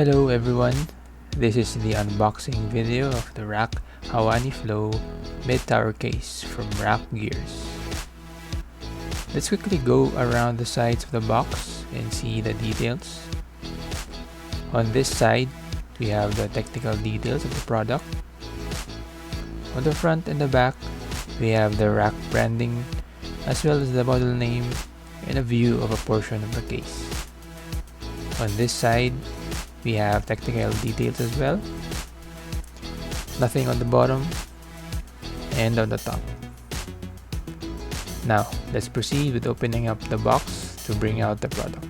Hello everyone, this is the unboxing video of the Rakk Hawani Flow mid-tower case from Rakk Gears. Let's quickly go around the sides of the box and see the details. On this side, we have the technical details of the product. On the front and the back, we have the Rakk branding as well as the model name and a view of a portion of the case. On this side, we have technical details as well. Nothing on the bottom and on the top. Now, let's proceed with opening up the box to bring out the product.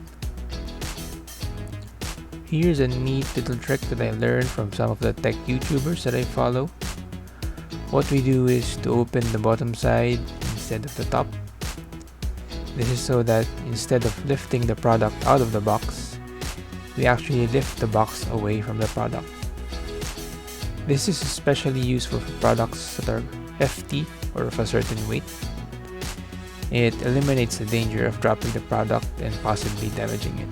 Here's a neat little trick that I learned from some of the tech YouTubers that I follow. What we do is to open the bottom side instead of the top. This is so that instead of lifting the product out of the box, we actually lift the box away from the product. This is especially useful for products that are hefty or of a certain weight. It eliminates the danger of dropping the product and possibly damaging it.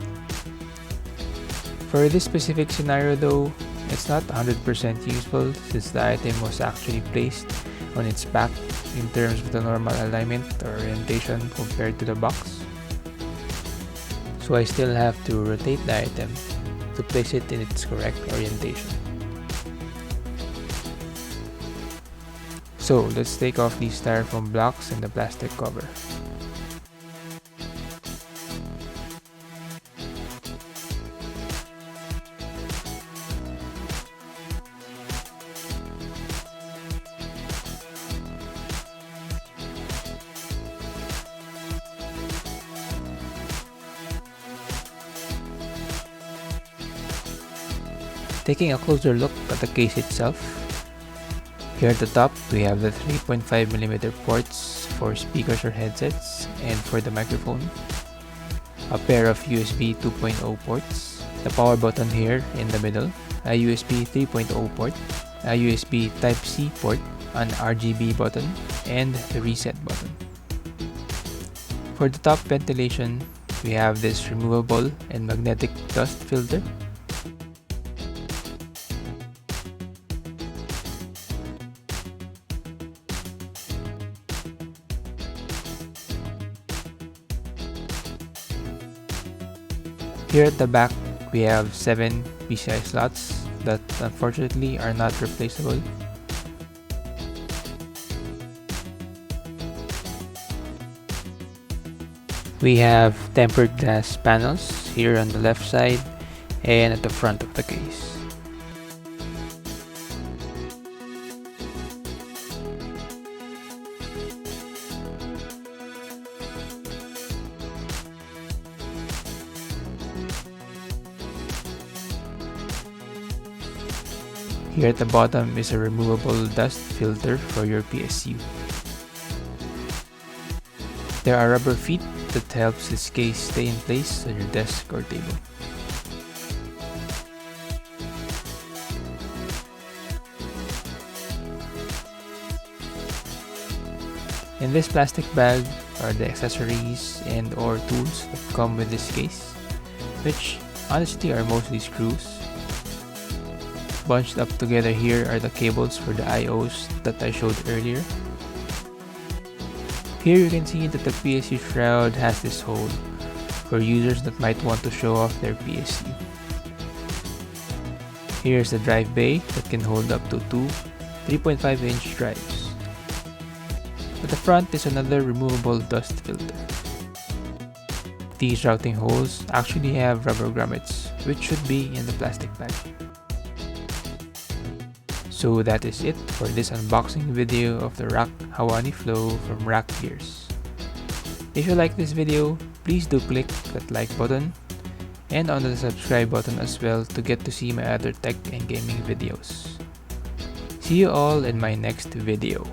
For this specific scenario though, it's not 100% useful since the item was actually placed on its back in terms of the normal alignment or orientation compared to the box. So I still have to rotate the item to place it in its correct orientation. So let's take off these styrofoam blocks and the plastic cover. Taking a closer look at the case itself, here at the top we have the 3.5mm ports for speakers or headsets and for the microphone, a pair of USB 2.0 ports, the power button here in the middle, a USB 3.0 port, a USB Type-C port, an RGB button, and the reset button. For the top ventilation, we have this removable and magnetic dust filter. Here at the back, we have 7 PCI slots that unfortunately are not replaceable. We have tempered glass panels here on the left side and at the front of the case. Here at the bottom is a removable dust filter for your PSU. There are rubber feet that helps this case stay in place on your desk or table. In this plastic bag are the accessories and or tools that come with this case, which honestly are mostly screws. Bunched up together here are the cables for the IOs that I showed earlier. Here you can see that the PSU shroud has this hole for users that might want to show off their PSU. Here's the drive bay that can hold up to two 3.5-inch drives. At the front is another removable dust filter. These routing holes actually have rubber grommets, which should be in the plastic bag. So that is it for this unboxing video of the Rakk Hawani Flow from Rakk Gears. If you like this video, please do click that like button and on the subscribe button as well to get to see my other tech and gaming videos. See you all in my next video.